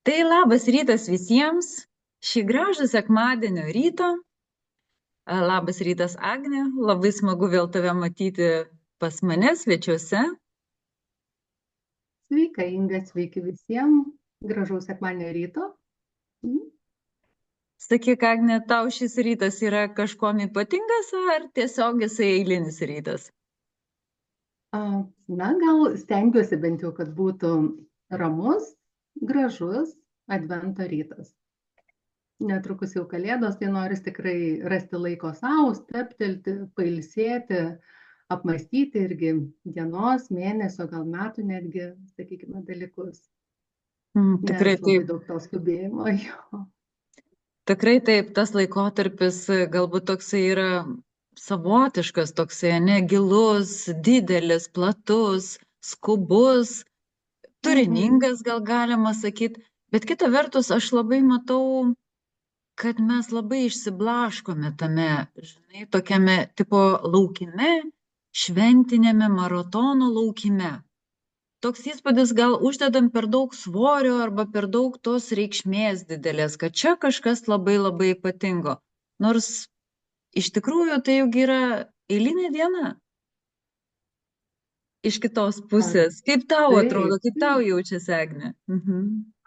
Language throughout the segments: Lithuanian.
Tai labas rytas visiems. Šį gražų sekmadienio rytą. Labas rytas, Agne. Labai smagu vėl tave matyti pas mane svečiuose. Sveika, Inga, sveiki visiems. Gražaus sekmadienio ryto. Sakyk, Agne, tau šis rytas yra kažkuom ypatingas ar tiesiog jisai eilinis rytas? Na, gal stengiuosi bent jau, kad būtų ramus, gražus advento rytas. Netrukus jau kalėdos, tai noris tikrai rasti laiko savo, steptelti, pailsėti, apmastyti irgi dienos, mėnesio, gal metų netgi, sakykime, dalykus. Tikrai Nes labai taip. daug to skubėjimo. Jo. Tikrai taip, tas laikotarpis galbūt toksai yra savotiškas, toksai, ne, gilus, didelis, platus, skubus, turiningas, gal galima sakyti, bet kita vertus aš labai matau, kad mes labai išsiblaškome tame, žinai, tokiame tipo laukime, šventinėme maratono laukime. Toks įspūdis, gal uždedam per daug svorio arba per daug tos reikšmės didelės, kad čia kažkas labai labai ypatingo. Nors iš tikrųjų tai juk yra eilinė diena. Iš kitos pusės. Kaip tau atrodo, kaip tau Taip. jaučiasi, Agne?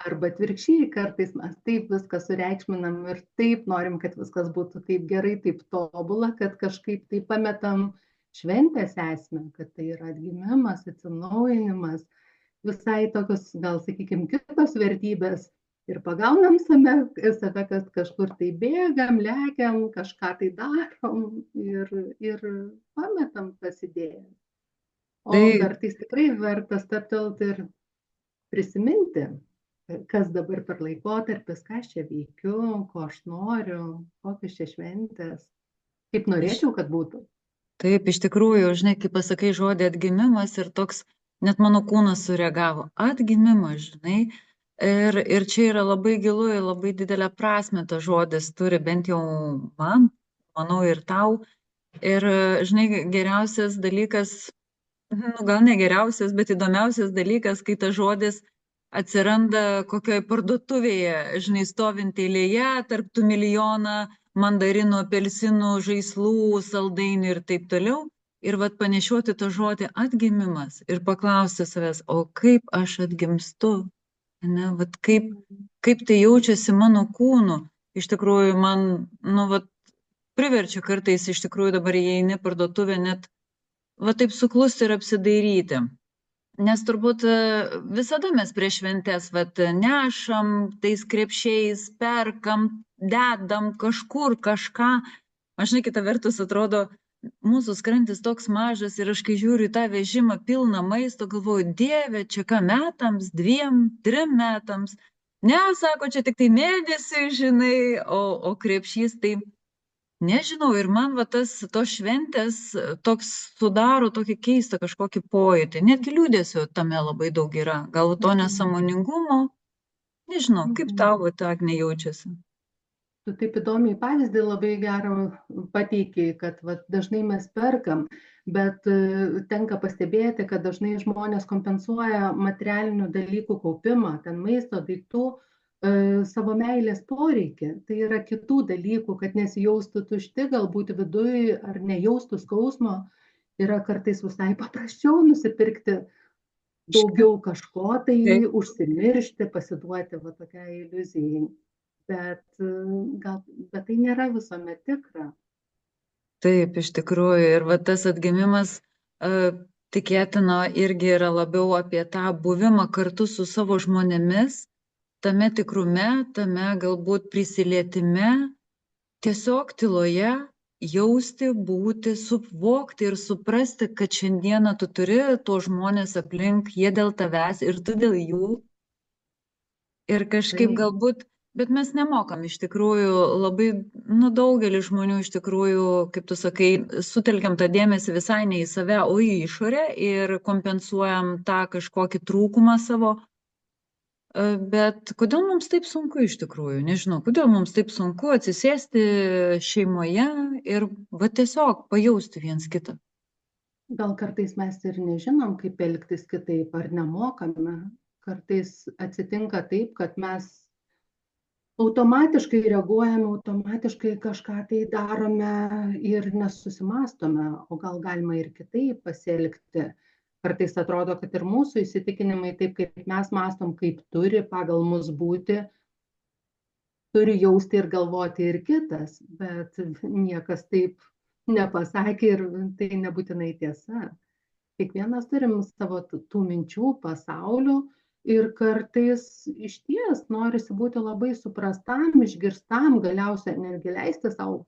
Arba atvirkščiai, kartais mes taip viską sureikšminam ir taip norim, kad viskas būtų taip gerai, taip tobula, kad kažkaip tai pametam šventės esmę, kad tai yra atgimimas, atsinaujinimas, visai tokios, gal sakykime, kitos vertybės. Ir pagaunam save, kad kažkur tai bėgam, lekiam, kažką tai darom ir pametam tas idėjas. O Tai kartais tikrai verta stabtelti ir prisiminti, kas dabar per laikotarpis, ką aš čia veikiu, ko aš noriu, kokios čia šventės, kaip norėčiau, kad būtų. taip, iš tikrųjų, žinai, kai pasakai žodį atgimimas ir toks, net mano kūnas sureagavo, atgimimas, žinai, ir čia yra labai gilu ir labai didelę prasme tas žodis turi, bent jau man, manau ir tau. Ir, žinai, geriausias dalykas, nu, gal ne geriausias, bet įdomiausias dalykas, kai tas žodis atsiranda kokioj parduotuvėje, žinai, stovint eilėje tarp tų milijoną mandarinų, apelsinų, žaislų, saldainių ir taip toliau. Ir vat panešioti tą žodį atgimimas ir paklausti savęs, o kaip aš atgimstu, ne, vat kaip tai jaučiasi mano kūnu. Iš tikrųjų, man, nu, vat, priverčia kartais iš tikrųjų dabar įeini parduotuvę net va taip suklusti ir apsidairyti. Nes turbūt visada mes prieš šventes vat nešam tais krepšiais, perkam, dedam kažkur kažką. Aš žinai, kita vertus atrodo, mūsų skrandis toks mažas ir aš kai žiūriu į tą vežimą pilną maisto, galvoju, Dieve, čia ką metams, 2-3 metams. Ne, sako, čia tik tai mėnesiui, žinai, o krepšys tai nežinau, ir man va tos šventės toks sudaro tokį keistą kažkokį pojūtį. Netgi liūdėsio tame labai daug yra. Gal to nesąmoningumo. Nežinau, kaip tau, va, Agne, jaučiasi. Tu taip įdomiai pavyzdį labai gerą pateikiai, kad dažnai mes perkam, bet tenka pastebėti, kad dažnai žmonės kompensuoja materialinių dalykų kaupimą, ten maisto, daiktų, savo meilės poreikį. Tai yra kitų dalykų, kad nesijaustų tušti, galbūt viduje ar nejaustų skausmo, yra kartais visai paprasčiau nusipirkti daugiau kažko, tai Taip, užsimiršti, pasiduoti va tokiai iliuzijai. Bet tai nėra visuomet tikra. taip, iš tikrųjų. Ir va tas atgimimas tikėtina irgi yra labiau apie tą buvimą kartu su savo žmonėmis, tame tikrume, tame galbūt prisilietime, tiesiog tyloje jausti, būti, suvokti ir suprasti, kad šiandieną tu turi tuos žmonės aplink, jie dėl tavęs ir tu dėl jų. Ir kažkaip Tai galbūt, bet mes nemokam iš tikrųjų labai, nu, daugelis žmonių iš tikrųjų, kaip tu sakai, sutelkiam tą dėmesį visai ne į save, o į išorę ir kompensuojam tą kažkokį trūkumą savo. Bet kodėl mums taip sunku iš tikrųjų? Nežinau, kodėl mums taip sunku atsisėsti šeimoje ir va tiesiog pajausti viens kitą. gal kartais mes ir nežinom, kaip elgtis kitaip, ar nemokame. kartais atsitinka taip, kad mes automatiškai reaguojame, automatiškai kažką tai darome ir nesusimastome, o gal galima ir kitaip pasielgti. Kartais atrodo, kad ir mūsų įsitikinimai, taip kaip mes mastom, kaip turi pagal mus būti, turi jausti ir galvoti ir kitas, bet niekas taip nepasakė ir tai nebūtinai tiesa. Kiekvienas turim savo tų minčių, pasaulių ir kartais išties norisi būti labai suprastam, išgirstam, galiausiai netgi leisti savo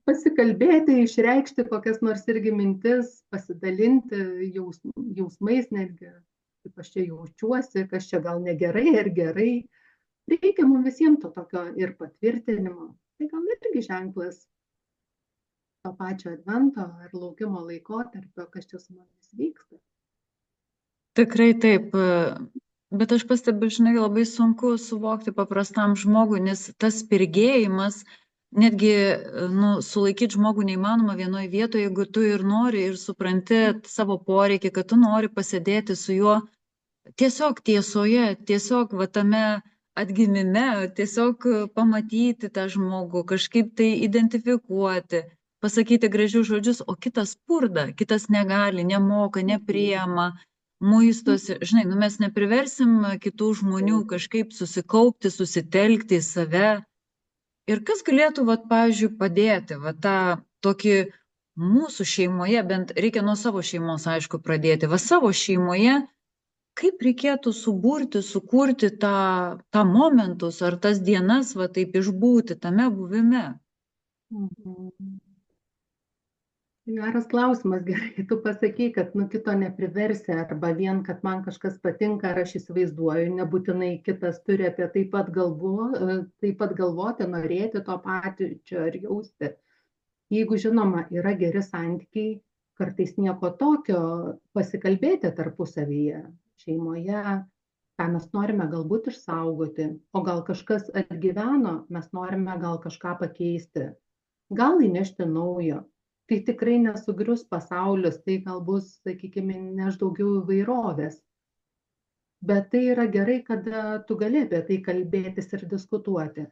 pasikalbėti, išreikšti kokias nors irgi mintis, pasidalinti jausmais netgi, kaip aš čia jaučiuosi, kas čia gal negerai ar gerai. Reikia mums visiems to tokio ir patvirtinimo. Tai gal irgi ženklas to pačio advento ar laukimo laikotarpio, kas čia su mumis vyksta. Tikrai taip, bet aš pastebiu, žinai, labai sunku suvokti paprastam žmogui, nes tas spirgėjimas, netgi sulaikyti žmogų neįmanoma vienoje vietoje, jeigu tu ir nori ir supranti savo poreikį, kad tu nori pasėdėti su juo tiesiog tiesoje, tiesiog va tame atgimime, tiesiog pamatyti tą žmogų, kažkaip tai identifikuoti, pasakyti gražius žodžius, o kitas purda, kitas negali, nemoka, nepriema, muistosi. Žinai, mes nepriversim kitų žmonių kažkaip susikaupti, susitelkti į save. Ir kas galėtų, pavyzdžiui, padėti, tą tokį mūsų šeimoje, bent reikia nuo savo šeimos, aišku, pradėti, savo šeimoje, kaip reikėtų suburti, sukurti tą momentus ar tas dienas, taip išbūti tame buvime? Geras klausimas, gerai, tu pasakai, kad kito nepriversi arba vien, kad man kažkas patinka ar aš įsivaizduoju, nebūtinai kitas turi apie taip pat galvoti, norėti to pačio ar jausti. Jeigu žinoma yra geri santykiai, kartais nieko tokio pasikalbėti tarpusavyje, šeimoje, ką mes norime galbūt išsaugoti, o gal kažkas atgyveno, mes norime gal kažką pakeisti, gal įnešti naujo. Tai tikrai nesugrius pasaulis, tai gal bus, sakykime, neš daugiau įvairovės. Bet tai yra gerai, kada tu gali apie tai kalbėtis ir diskutuoti.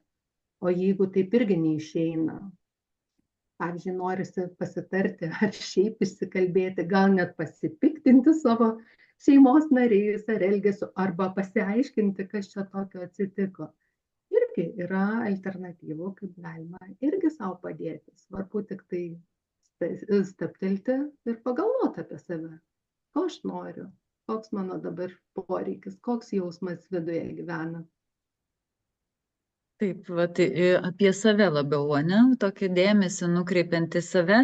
O jeigu taip irgi neišeina, pavyzdžiui, norisi pasitarti ar šiaip išsikalbėti, gal net pasipiktinti savo šeimos nariais ar elgesiu, arba pasiaiškinti, kas čia tokio atsitiko. Irgi yra alternatyvų, kaip galima irgi savo padėti. Svarbu tik tai stabtelti ir pagalvoti apie save. Ko aš noriu, koks mano dabar poreikis, koks jausmas viduje gyvena. Taip, apie save labiau, ne? Tokį dėmesį nukreipiant į save,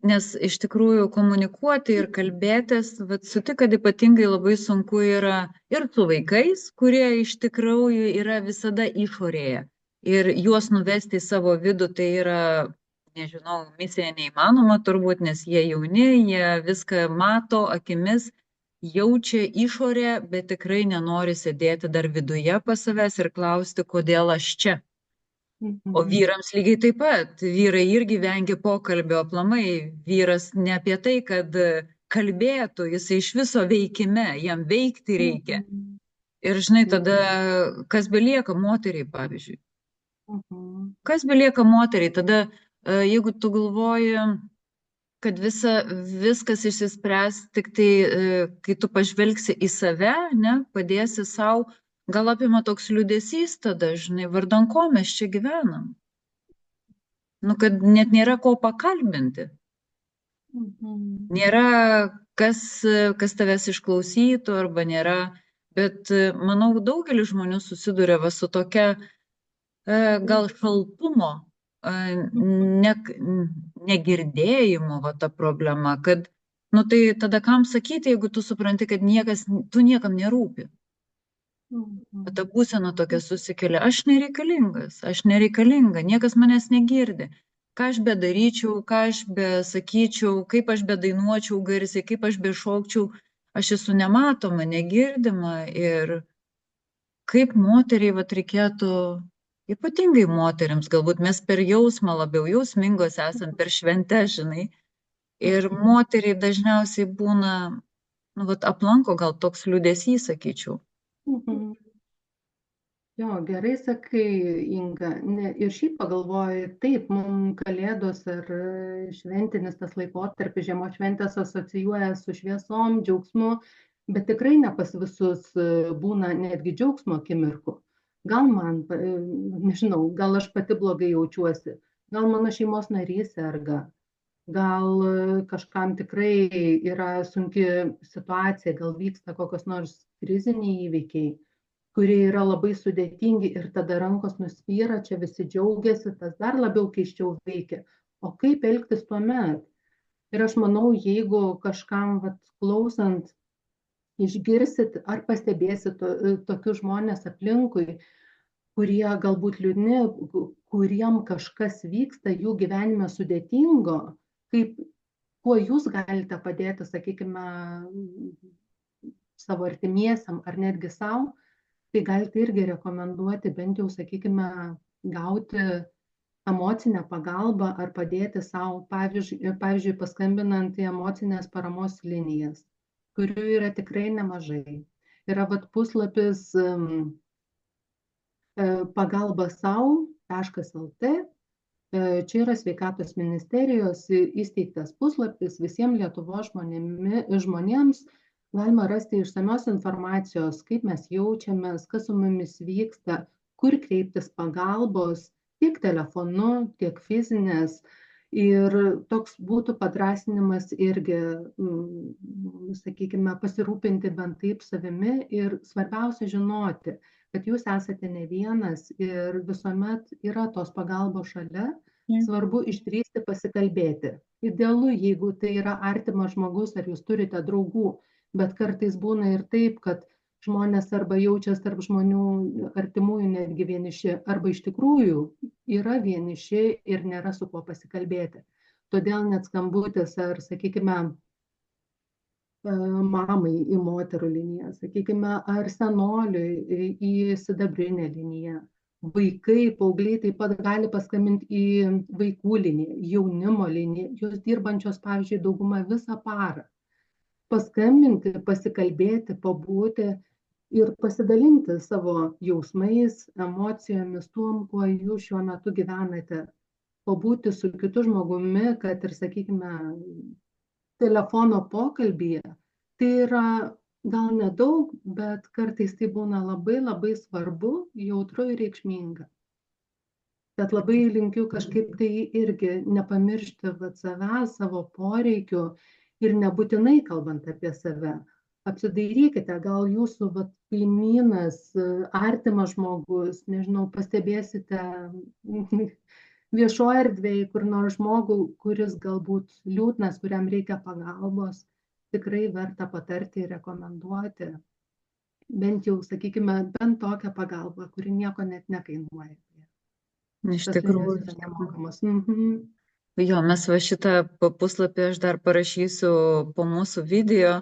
nes iš tikrųjų komunikuoti ir kalbėtis, sutik, kad ypatingai labai sunku yra ir su vaikais, kurie iš tikrųjų yra visada išorėje. Ir juos nuvesti į savo vidų, tai yra, nežinau, misija neįmanoma turbūt, nes jie jauni, jie viską mato akimis, jaučia išorę, bet tikrai nenori sėdėti dar viduje pas savęs ir klausti, kodėl aš čia. O vyrams lygiai taip pat. Vyrai irgi vengia pokalbio aplamai. Vyras ne apie tai, kad kalbėtų, jisai iš viso veikime, jam veikti reikia. Ir žinai, tada kas belieka moteriai, pavyzdžiui. Kas belieka moteriai, tada jeigu tu galvoji, kad viskas išsispręs tik tai, kai tu pažvelgsi į save, padėsi savo, gal apima toks liūdesys tada, žinai, vardan ko mes čia gyvenam. Kad net nėra ko pakalbinti. Nėra kas tavęs išklausytų arba nėra, bet manau, daugelis žmonių susiduria su tokia gal šaltumo, negirdėjimo ta problema, kad, tai tada kam sakyti, jeigu tu supranti, kad tu niekam nerūpi. Ta būsena tokia susikelia, aš nereikalingas, aš nereikalinga, niekas manęs negirdi. Ką aš bedaryčiau, ką aš besakyčiau, kaip aš bedainuočiau garsiai, kaip aš bešokčiau, aš esu nematoma, negirdima ir kaip moteriai reikėtų, ypatingai moteriams, galbūt mes per jausmą labiau jausmingos esam per šventę, žinai, ir moteriai dažniausiai būna nu, vat aplanko gal toks liūdesys, sakyčiau. Mhm. Jo, gerai sakai, Inga. Ir šiaip pagalvoju, taip, mums Kalėdos ar šventinis tas laikotarpis, žiemos šventės asocijuoja su šviesom, džiaugsmu, bet tikrai ne pas visus būna netgi džiaugsmo akimirkų. Gal man, nežinau, gal aš pati blogai jaučiuosi, gal mano šeimos narys serga, gal kažkam tikrai yra sunki situacija, gal vyksta kokios nors kriziniai įvykiai, kurie yra labai sudėtingi ir tada rankos nusvyra, čia visi džiaugiasi, tas dar labiau keiščiau veikia. O kaip elgtis tuomet? Ir aš manau, jeigu kažkam vat, klausant, išgirsit ar pastebėsit tokius žmonės aplinkui, kurie galbūt liūdni, kuriem kažkas vyksta jų gyvenime sudėtingo, kaip, kuo jūs galite padėti, sakykime, savo artimiesiam ar netgi savo, tai galite irgi rekomenduoti bent jau, sakykime, gauti emocinę pagalbą ar padėti savo, pavyzdžiui, paskambinant į emocinės paramos linijas, kurių yra tikrai nemažai. Yra vat puslapis pagalbasau.lt. Čia yra sveikatos ministerijos įsteigtas puslapis, visiems Lietuvos žmonėms galima rasti išsamios informacijos, kaip mes jaučiamės, kas su mumis vyksta, kur kreiptis pagalbos, tiek telefonu, tiek fizinės. Ir toks būtų padrąsinimas irgi, sakykime, pasirūpinti bent taip savimi ir svarbiausia žinoti, kad jūs esate ne vienas ir visuomet yra tos pagalbos šalia. Svarbu išdrįsti pasikalbėti. Idealu, jeigu tai yra artimas žmogus ar jūs turite draugų, bet kartais būna ir taip, kad žmonės arba jaučiasi tarp žmonių artimųjų netgi vieniši, arba iš tikrųjų yra vieniši ir nėra su kuo pasikalbėti. Todėl net skambutis ar, sakykime, mamai į moterų liniją, sakykime, ar senoliui į sidabrinę liniją. Vaikai, paaugliai taip pat gali paskambinti į vaikų liniją, jaunimo liniją, jos dirbančios, pavyzdžiui, dauguma visą parą. Paskambinti, pasikalbėti, pabūti ir pasidalinti savo jausmais, emocijomis, tuom, kuo jūs šiuo metu gyvenate. Pabūti su kitu žmogumi, kad ir, sakykime, telefono pokalbyje, tai yra gal nedaug, bet kartais tai būna labai labai svarbu, jautru ir reikšminga. Bet labai linkiu kažkaip tai irgi nepamiršti savęs, savo poreikių ir nebūtinai kalbant apie save. Apsidairykite, gal jūsų kaimynas, artimas žmogus, nežinau, pastebėsite viešoje erdvėje kur nors žmogų, kuris galbūt liūdnas, kuriam reikia pagalbos, tikrai verta patarti ir rekomenduoti. Bent jau, sakykime, bent tokią pagalbą, kuri nieko net nekainuoja. Iš tikrųjų. Nemokamos. Jo, mes va šitą puslapį aš dar parašysiu po mūsų video.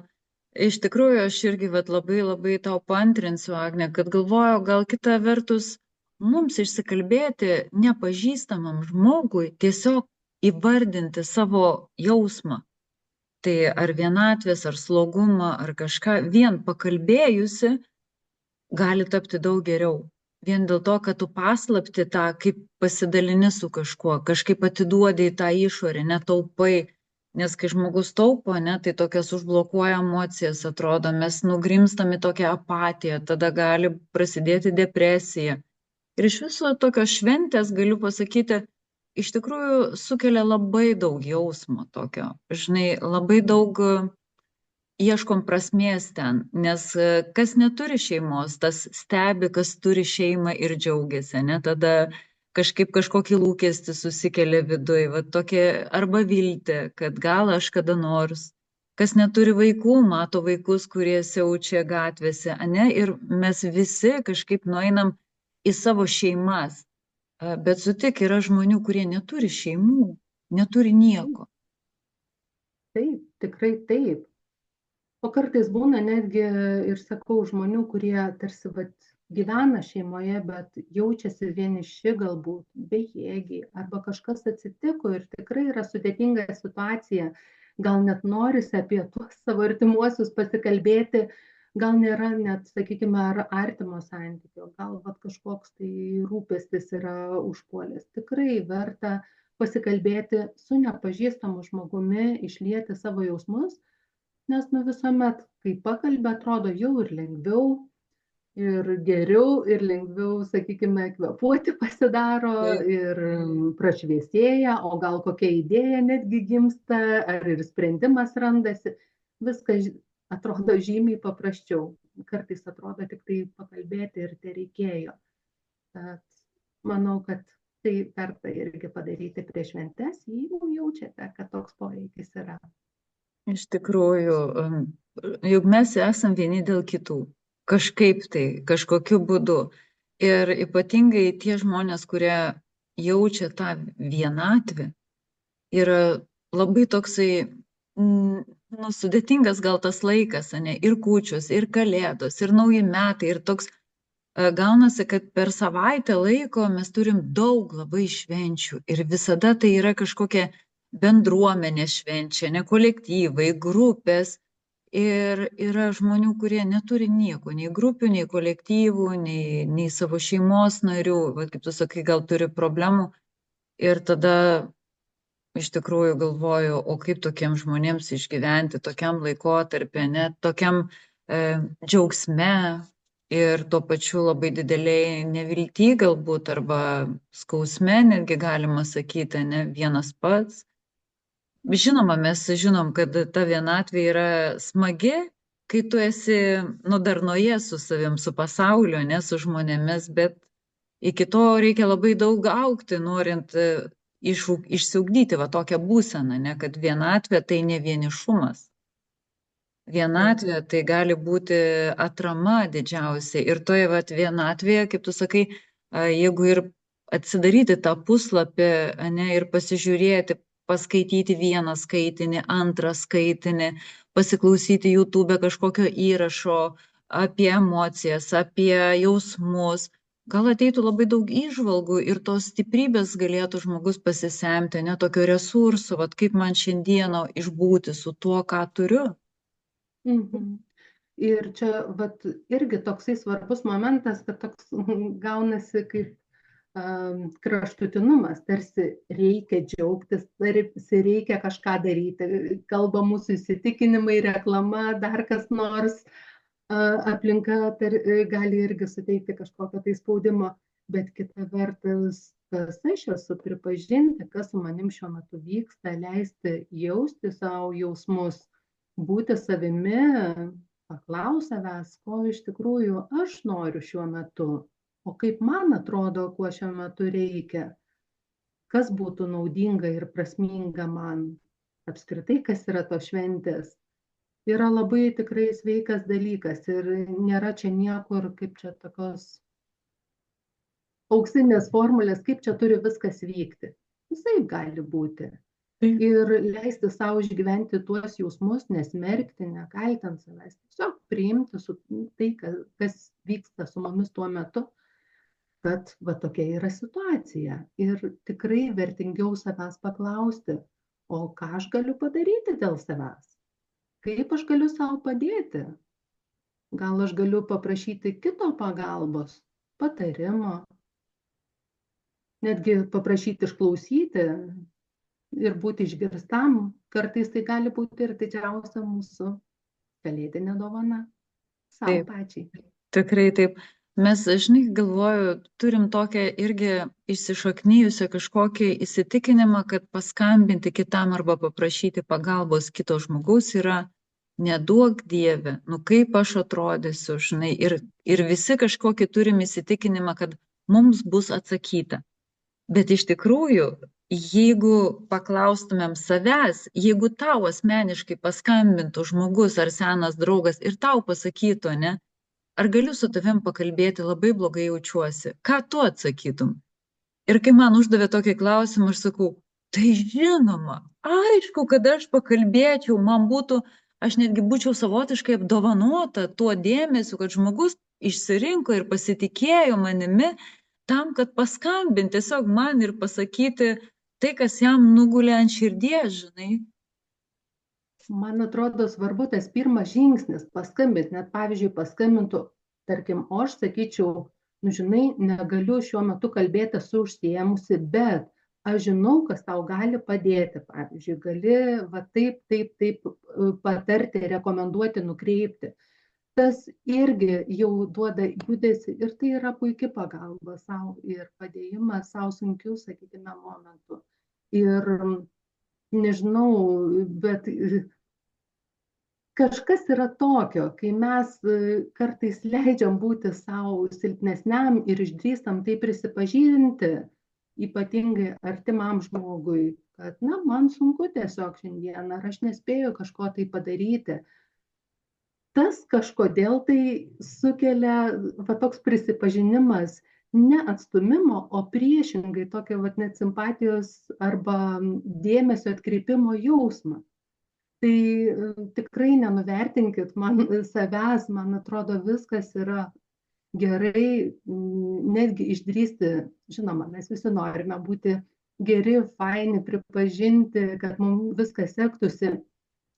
Iš tikrųjų, aš irgi labai labai tau paantrinsiu, Agne, kad galvoju, gal kita vertus mums išsikalbėti nepažįstamam žmogui, tiesiog įvardinti savo jausmą. Tai ar vienatvės, ar slogumą, ar kažką, vien pakalbėjusi gali tapti daug geriau. Vien dėl to, kad tu paslapti tą, kaip pasidalini su kažkuo, kažkaip atiduodi į tą išorę, netaupai. Nes kai žmogus taupo, tai tokias užblokuoja emocijas, atrodo, mes nugrimstame tokią apatiją, tada gali prasidėti depresija. Ir iš viso tokios šventės, galiu pasakyti, iš tikrųjų sukelia labai daug jausmo tokio. Žinai, labai daug ieškom prasmės ten, nes kas neturi šeimos, tas stebi, kas turi šeimą ir džiaugiasi, tada kažkaip kažkokį lūkestį susikelia viduj, tokia arba viltį, kad gal aš kada nors. Kas neturi vaikų, mato vaikus, kurie siaučia gatvėse, ir mes visi kažkaip nueinam į savo šeimas. Bet sutik, yra žmonių, kurie neturi šeimų, neturi nieko. Taip, tikrai taip. O kartais būna netgi, ir sakau, žmonių, kurie tarsi gyvena šeimoje, bet jaučiasi vieniši galbūt, bejėgiai, arba kažkas atsitiko ir tikrai yra sudėtinga situacija, gal net norisi apie tuos savo artimuosius pasikalbėti, gal nėra net, sakykime, ar artimo santykio, gal vat kažkoks tai rūpestis yra užpuolęs. Tikrai verta pasikalbėti su nepažįstamu žmogumi, išlieti savo jausmus, nes visuomet, kai pakalbė, atrodo jau ir lengviau, ir geriau, ir lengviau, sakykime, kvėpuoti pasidaro, Taip. ir prašviesėja, o gal kokia idėja netgi gimsta, ar ir sprendimas randasi. Viskas atrodo žymiai paprasčiau. Kartais atrodo tik tai pakalbėti ir tai reikėjo. Tad manau, kad tai verta irgi padaryti prieš šventes, jeigu jaučiate, kad toks poreikis yra. Iš tikrųjų, juk mes esam vieni dėl kitų, kažkaip tai, kažkokiu būdu. Ir ypatingai tie žmonės, kurie jaučia tą vienatvę, yra labai toksai, sudėtingas gal tas laikas, ane, ir kūčios, ir kalėdos, ir nauji metai, ir toks gaunasi, kad per savaitę laiko mes turim daug labai švenčių ir visada tai yra kažkokia bendruomenė švenčia, ne kolektyvai, grupės. Ir yra žmonių, kurie neturi nieko, nei grupių, nei kolektyvų, nei savo šeimos narių, va, kaip tu sakai, gal turi problemų. Ir tada iš tikrųjų galvoju, o kaip tokiem žmonėms išgyventi tokiam laikotarpį, net tokiam džiaugsme ir tuo pačiu labai dideliai nevilty galbūt arba skausme, netgi galima sakyti, ne vienas pats. Žinoma, mes žinom, kad ta vienatvė yra smagi, kai tu esi darnoje su savim, su pasauliu, ne su žmonėmis, bet iki to reikia labai daug augti, norint išsiugdyti va tokią būseną, ne, kad vienatvė tai ne vienišumas. Vienatvė tai gali būti atrama didžiausia. Ir toje vat vienatvėje, kaip tu sakai, jeigu ir atsidaryti tą puslapį, ne, ir pasižiūrėti, paskaityti vieną skaitinį, antrą skaitinį, pasiklausyti YouTube kažkokio įrašo apie emocijas, apie jausmus, gal ateitų labai daug įžvalgų ir tos stiprybės galėtų žmogus pasisemti, ne tokio resurso, vat kaip man šiandieną išbūti su tuo, ką turiu. Mhm. Ir čia vat irgi toksai svarbus momentas, kad toks gaunasi kaip kraštutinumas, tarsi reikia džiaugtis, tarsi reikia kažką daryti, kalba mūsų įsitikinimai, reklama, dar kas nors, aplinka gali irgi suteikti kažkokio tai spaudimo, bet kita vertus, kas aš esu, pripažinti, kas su manim šiuo metu vyksta, leisti jausti savo jausmus, būti savimi, paklaus savęs, ko iš tikrųjų aš noriu šiuo metu, o kaip man atrodo, kuo šiuo metu reikia, kas būtų naudinga ir prasminga man, apskritai, kas yra tos šventės, yra labai tikrai sveikas dalykas ir nėra čia niekur, kaip čia tokios auksinės formulės, kaip čia turi viskas vykti. Visai gali būti. Ir leisti savo išgyventi tuos jausmus, nesmerkti, nekaltinti savęs, tiesiog priimti su tai, kas vyksta su mumis tuo metu, kad va tokia yra situacija. Ir tikrai vertingiau savęs paklausti, o ką aš galiu padaryti dėl savęs? Kaip aš galiu savo padėti? Gal aš galiu paprašyti kito pagalbos, patarimo, netgi paprašyti išklausyti ir būti išgirstam, kartais tai gali būti ir didžiausia mūsų kalėdinė dovana savo pačiai. Tikrai taip. Mes, žinai, galvoju, turim tokią irgi įsišaknyjusią kažkokį įsitikinimą, kad paskambinti kitam arba paprašyti pagalbos kito žmogaus yra neduok Dieve, kaip aš atrodysiu, žinai, ir visi kažkokį turim įsitikinimą, kad mums bus atsakyta. Bet iš tikrųjų, jeigu paklaustumėm savęs, jeigu tau asmeniškai paskambintų žmogus ar senas draugas ir tau pasakytų, ne, ar galiu su tavim pakalbėti, labai blogai jaučiuosi, ką tu atsakytum? Ir kai man uždavė tokį klausimą, aš sakau, tai žinoma, aišku, kad aš pakalbėčiau, man būtų, aš netgi būčiau savotiškai apdovanota tuo dėmesiu, kad žmogus išsirinko ir pasitikėjo manimi, tam, kad paskambinti tiesiog man ir pasakyti tai, kas jam nugulė ant širdies, žinai. Man atrodo svarbu tas pirmas žingsnis paskambinti, net pavyzdžiui paskambintų, tarkim, o aš sakyčiau, nu žinai, negaliu šiuo metu kalbėti, esu užsiėmusi, bet aš žinau, kas tau gali padėti. Pavyzdžiui, gali va taip patarti, rekomenduoti, nukreipti. Tas irgi jau duoda judesį ir tai yra puikia pagalba savo ir padėjimas savo sunkių, sakykime, momentų. Ir nežinau, bet kažkas yra tokio, kai mes kartais leidžiam būti savo silpnesniam ir išdrįstam tai prisipažinti, ypatingai artimam žmogui, kad, na, man sunku tiesiog šiandien, ar aš nespėju kažko tai padaryti. Tas kažkodėl tai sukelia va toks prisipažinimas ne atstumimo, o priešingai tokio vat net simpatijos arba dėmesio atkreipimo jausmą. Tai tikrai nenuvertinkit savęs, man atrodo, viskas yra gerai, netgi išdrįsti, žinoma, mes visi norime būti geri, faini, pripažinti, kad mums viskas sektųsi,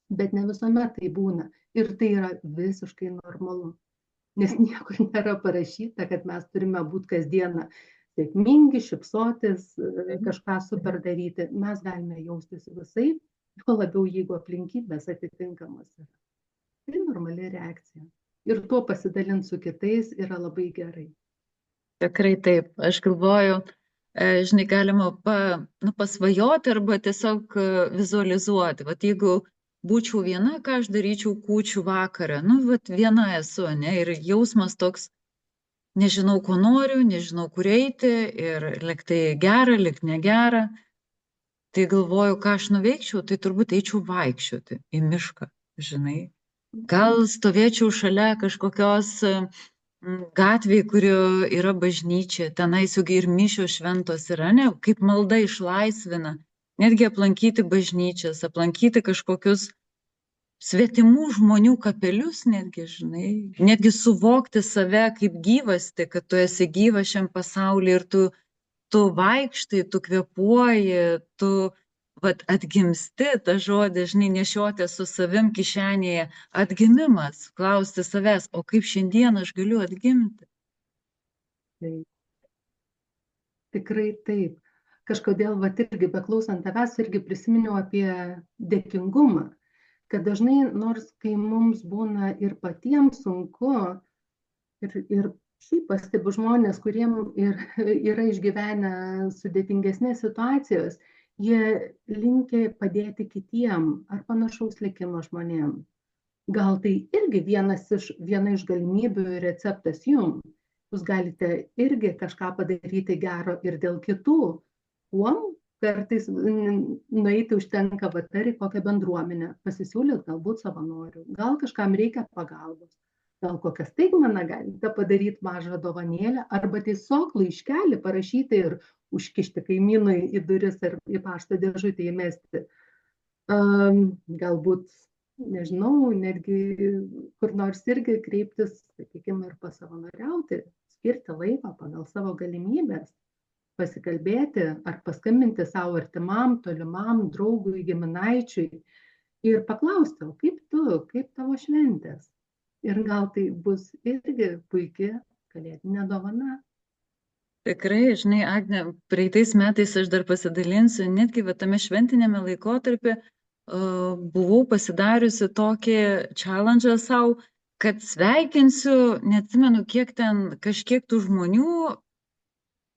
bet ne visuomet tai būna. Ir tai yra visiškai normalu. Nes niekur nėra parašyta, kad mes turime būti kasdieną sėkmingi, šypsotis, kažką super daryti. Mes galime jaustis visai, tuo labiau, jeigu aplinkybės atitinkamos yra. Tai normali reakcija. Ir tuo pasidalinti su kitais yra labai gerai. Tikrai taip. Aš galvoju, žinai, galima pasvajoti arba tiesiog vizualizuoti. Vat jeigu būčiau viena, ką aš daryčiau kūčių vakarą. Nu, vat viena esu, ne? Ir jausmas toks, nežinau, ko noriu, nežinau, kur eiti, ir lyg tai gera, lyg negera. Tai galvoju, ką aš nuveikčiau, tai turbūt eičiau vaikščioti į mišką, žinai. Gal stovėčiau šalia kažkokios gatvėje, kurio yra bažnyčia, tenais juk ir mišios šventos yra, ne? Kaip malda išlaisvina. Netgi aplankyti bažnyčias, aplankyti kažkokius svetimų žmonių kapelius, netgi, žinai, netgi suvokti save kaip gyvasti, kad tu esi gyvas šiam pasaulyje ir tu vaikštai, tu kvėpuoji, tu atgimsti, tą žodį, žinai, nešioti su savim kišenėje, atgimimas, klausti savęs, o kaip šiandien aš galiu atgimti? Taip. Tikrai taip. Kažkodėl, irgi beklausant tavęs, irgi prisiminiau apie dėkingumą, kad dažnai, nors kai mums būna ir patiems sunku, ir šiaip pastebiu žmonės, kuriem yra išgyvenę sudėtingesnės situacijos, jie linkia padėti kitiem ar panašaus likimo žmonėm. Gal tai irgi viena iš galimybių ir receptas jums. Jūs galite irgi kažką padaryti gero ir dėl kitų. Kuom kartais nueiti užtenka į kokią bendruomenę, pasisiūlyti galbūt savanorių, gal kažkam reikia pagalbos, gal kokią staigmeną galite padaryti, mažą dovanėlę, arba tiesiog laiškelį parašyti ir užkišti kaimynui į duris ar į pašto dėžutę įmesti. Galbūt, nežinau, netgi kur nors irgi kreiptis, sakykime, ir pasavanoriauti, skirti laiko pagal savo galimybės, pasikalbėti ar paskambinti savo artimam, tolimam, draugui, giminaičiui ir paklausti, o kaip tavo šventės? Ir gal tai bus irgi puikia kalėdinė dovana. Tikrai, žinai, Agne, praeitais metais aš dar pasidalinsiu, netgi tame šventinėme laikotarpį buvau pasidariusi tokį challenge savo, kad sveikinsiu, neatsimenu, kiek ten, kažkiek tų žmonių.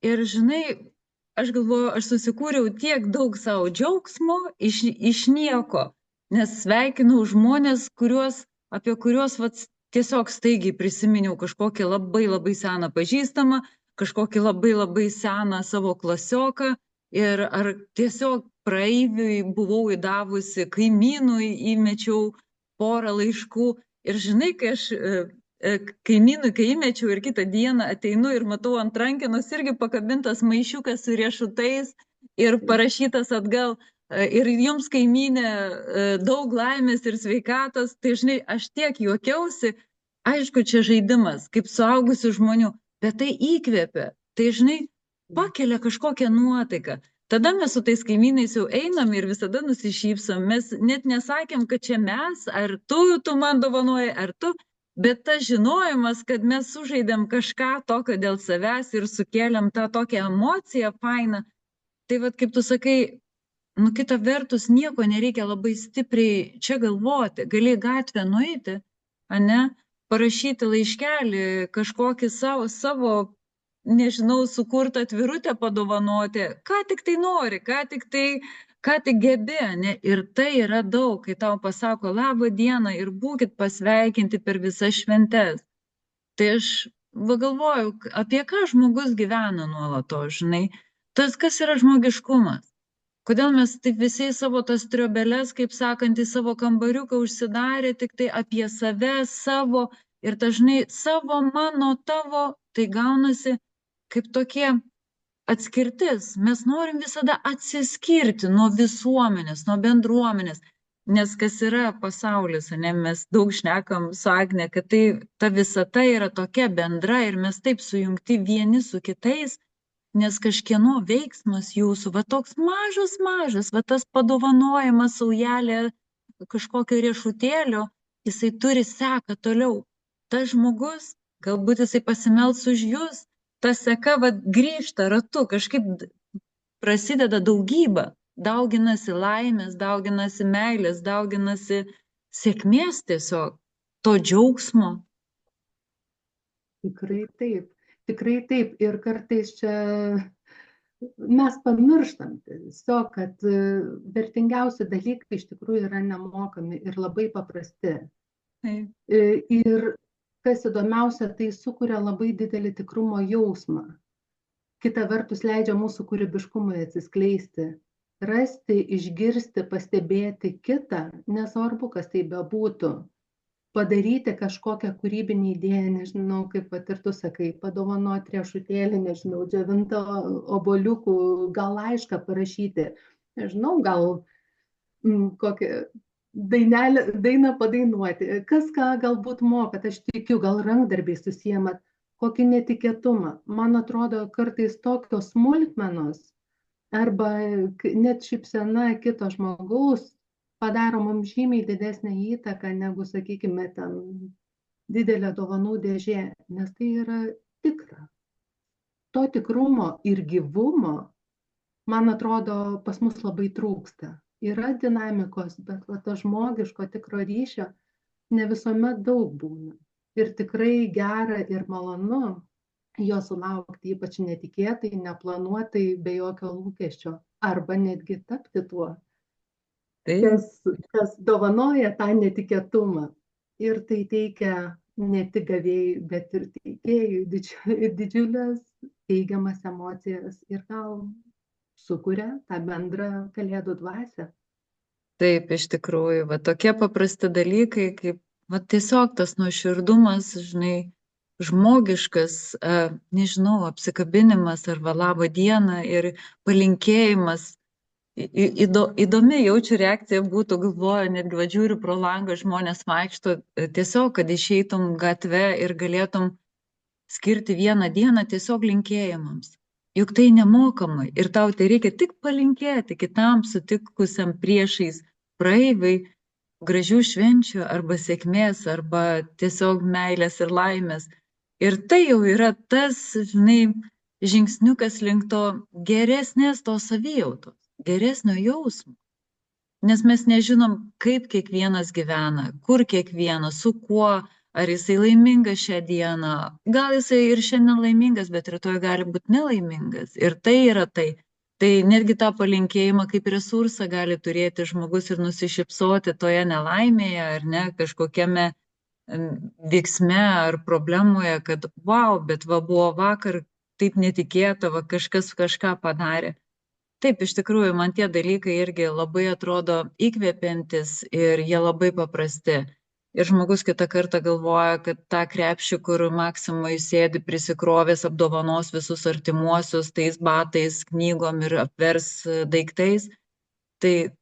Ir, žinai, aš galvoju, aš susikūriau tiek daug savo džiaugsmo iš nieko, nes sveikinau žmonės, apie kuriuos tiesiog staigiai prisiminiau kažkokį labai labai seną pažįstamą, kažkokį labai labai seną savo klasioką ir ar tiesiog praeiviui buvau įdavusi, kaimynui įmečiau porą laiškų. Ir žinai, kai aš kaimynui, kai įmečiau ir kitą dieną ateinu ir matau ant rankenos irgi pakabintas maišiukas su riešutais ir parašytas atgal, ir jums kaimynė daug laimės ir sveikatos, tai žinai, aš tiek juokiausi, aišku, čia žaidimas, kaip suaugusių žmonių, bet tai įkvėpia, tai žinai, pakelia kažkokią nuotaiką. tada mes su tais kaimynais jau einam ir visada nusišypsom. Mes net nesakėm, kad čia mes, ar tu man dovanoji, ar tu, bet tas žinojimas, kad mes sužaidėm kažką tokio dėl savęs ir sukėlėm tą tokią emociją fainą. Tai vad, kaip tu sakai, nu kita vertus, nieko nereikia labai stipriai čia galvoti. Gali gatvę nueiti, ane, parašyti laiškelį, kažkokį savo, nežinau, sukurtą atvirutę padovanoti, ką tik tai nori, ką tik gebi, ne? Ir tai yra daug, kai tau pasako labą dieną ir būkit pasveikinti per visas šventes. Tai aš galvoju, apie ką žmogus gyvena nuolatos, žinai, tas, kas yra žmogiškumas. Kodėl mes taip visi į savo tas triobeles, kaip sakant, į savo kambariuką užsidarė, tik tai apie save, savo ir dažnai savo, mano, tavo, tai gaunasi kaip tokie atskirtis. Mes norim visada atsiskirti nuo visuomenės, nuo bendruomenės, nes kas yra pasaulis, ne, mes daug šnekam su Agne, kad tai ta visata yra tokia bendra ir mes taip sujungti vieni su kitais, nes kažkieno veiksmas jūsų, va toks mažas, va tas padovanojimas saujelė kažkokio riešutėlio, jisai turi seką toliau. Tas žmogus, galbūt jisai pasimels už jūs, ta seka va grįžta ratu, kažkaip prasideda daugybė, dauginasi laimės, dauginasi meilės, dauginasi sėkmės tiesiog, to džiaugsmo. Tikrai taip. Tikrai taip. Ir kartais čia mes pamirštam tiesiog, kad vertingiausi dalykai iš tikrųjų yra nemokami ir labai paprasti. Ir kas įdomiausia, tai sukuria labai didelį tikrumo jausmą. Kita vertus leidžia mūsų kūrybiškumui atsiskleisti, rasti, išgirsti, pastebėti kitą, nesvarbu, kas tai bebūtų. Padaryti kažkokią kūrybinį idėją, nežinau, kaip pat ir tu sakai, padovanoti riešutėlį, nežinau, džiovintą obuoliukų, gal laišką parašyti, nežinau, gal kokią dainą padainuoti, kas ką galbūt mokat, aš tikiu, gal rankdarbiai susiemat, kokį netikėtumą. Man atrodo, kartais tokios smulkmenos arba net šypsena kito žmogaus padaro mums žymiai didesnę įtaką negu, sakykime, ten didelė dovanų dėžė, nes tai yra tikra. To tikrumo ir gyvumo, man atrodo, pas mus labai trūksta. Yra dinamikos, bet to žmogiško tikro ryšio ne visuomet daug būna. Ir tikrai gera ir malonu jo sulaukti, ypač netikėtai, neplanuotai, be jokio lūkesčio, arba netgi tapti tuo, kas dovanoja tą netikėtumą. Ir tai teikia ne tik gavėjai, bet ir teikėjai didžiulės teigiamas emocijas ir gal sukuria tą bendrą kalėdų dvasią. Taip, iš tikrųjų, va tokie paprasti dalykai, kaip va tiesiog tas nuoširdumas, žinai, žmogiškas, nežinau, apsikabinimas arba labą dieną ir palinkėjimas. Įdomi jaučiu reakcija būtų, galvoju, netgi va žiūriu pro langą, žmonės vaikšto, tiesiog, kad išeitum gatve ir galėtum skirti vieną dieną tiesiog linkėjimams. Juk tai nemokamai ir tau tai reikia tik palinkėti kitam sutikusiam priešais praeiviai gražių švenčių arba sėkmės arba tiesiog meilės ir laimės. Ir tai jau yra tas, žinai, žingsniukas link to geresnės tos savijautos, geresnio jausmo. Nes mes nežinom, kaip kiekvienas gyvena, kur kiekvienas, su kuo, ar jisai laimingas šią dieną. Gal jisai ir šiandien laimingas, bet rytoj gali būti nelaimingas. Ir tai yra tai. Tai netgi tą palinkėjimą kaip resursą gali turėti žmogus ir nusišypsoti toje nelaimėje ar ne, kažkokiame veiksme ar problemoje, kad wow, bet va buvo vakar taip netikėta, va kažkas kažką padarė. Taip, iš tikrųjų, man tie dalykai irgi labai atrodo įkvepiantis ir jie labai paprasti. Ir žmogus kitą kartą galvoja, kad tą krepšį, kur Maksimoj sėdi prisikrovęs, apdovanos visus artimuosius tais batais, knygom ir apvers daiktais, tai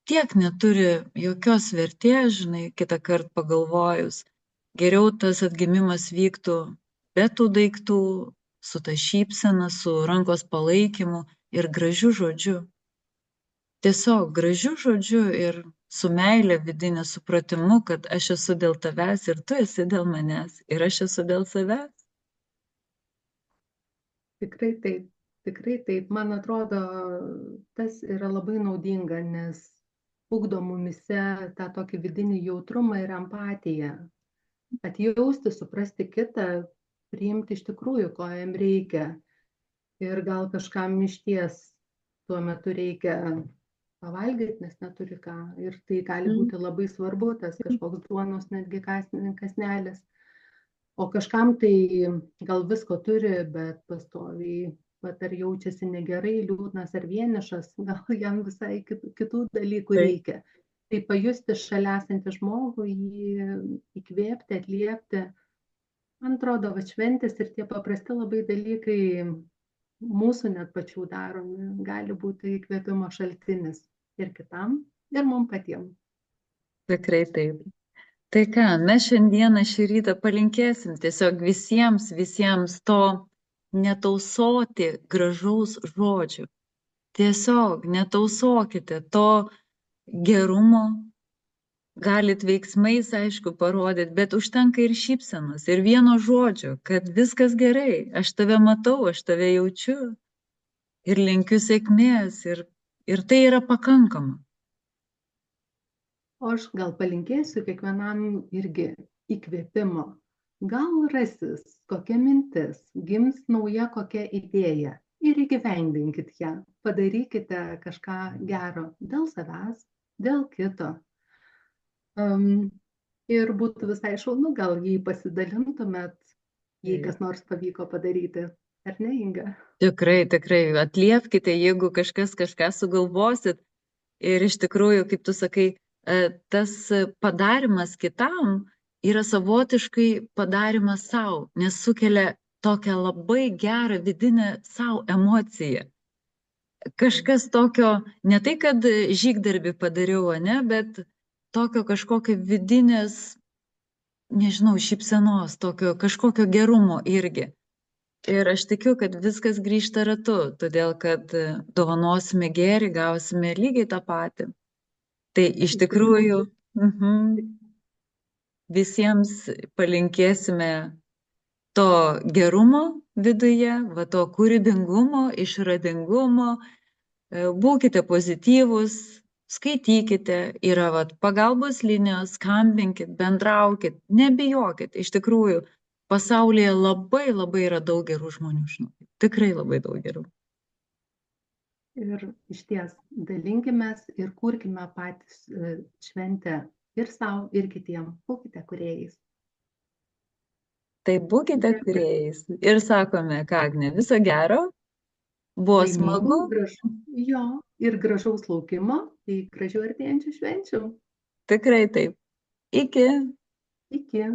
tiek neturi jokios vertės, žinai, kitą kartą pagalvojus. Geriau tas atgimimas vyktų be tų daiktų, su ta šypsena, su rankos palaikymu ir gražiu žodžiu. Tiesiog gražiu žodžiu ir su meile vidinė supratimu, kad aš esu dėl tavęs ir tu esi dėl manęs ir aš esu dėl savęs. Tikrai taip, tikrai taip. Man atrodo, tas yra labai naudinga, nes ugdo mumise tą tokį vidinį jautrumą ir empatiją. Atjausti, suprasti kitą, priimti iš tikrųjų, ko jam reikia. Ir gal kažkam išties tuo metu reikia pavalgyti, nes neturi ką. Ir tai gali būti labai svarbu, tas kažkoks duonos netgi kasnelis. O kažkam tai gal visko turi, bet pastoviai, bet ar jaučiasi negerai, liūdnas ar vienišas, gal jam visai kitų dalykų Taip. reikia. Tai pajusti šalia esantį žmogų, jį įkvėpti, atliepti. Man atrodo, va šventės ir tie paprasti labai dalykai mūsų net pačių daromi, gali būti įkvėpimo šaltinis ir kitam, ir mums patiems. Tikrai taip. Tai ką, mes šiandieną šį rytą palinkėsim tiesiog visiems to netausoti gražaus žodžių. Tiesiog netausokite to gerumo, galit veiksmais, aišku, parodyti, bet užtenka ir šypsenos, ir vieno žodžio, kad viskas gerai, aš tave matau, aš tave jaučiu ir linkiu sėkmės ir tai yra pakankama. O aš gal palinkėsiu kiekvienam irgi įkvėpimo. Gal rasis kokia mintis, gims nauja kokia idėja ir įgyvendinkit ją. Padarykite kažką gero dėl savęs, dėl kito. Ir būtų visai šaunu, gal jį pasidalintumėt, jei kas nors pavyko padaryti. Ar ne, Inga? Tikrai, tikrai, atliepkite, jeigu kažkas kažką sugalvosit. Ir iš tikrųjų, kaip tu sakai, tas padarimas kitam yra savotiškai padarimas savo, nes sukelia tokią labai gerą vidinę savo emociją. Kažkas tokio, ne tai, kad žygdarbį padariau, ne, bet tokio kažkokio vidinės, nežinau, šypsenos, tokio kažkokio gerumo irgi. Ir aš tikiu, kad viskas grįžta ratu, todėl kad dovanosime gėrį, gausime lygiai tą patį. Tai iš tikrųjų visiems palinkėsime to gerumo viduje, va to kūrybingumo, išradingumo, būkite pozityvūs, skaitykite, yra vat pagalbos linijos, skambinkit, bendraukit, nebijokit, iš tikrųjų pasaulyje labai yra daug gerų žmonių, žinokit, tikrai labai daug gerų. Ir išties dalinkimės ir kurkime patys šventę ir savo, ir kitiem. Būkite kūrėjais. Tai būkite kūrėjais. Ir sakome, ką, Agne, viso gero, buvo smagu. Jo, ir gražaus laukimo, tai gražių artėjančių švenčių. Tikrai taip. Iki. Iki.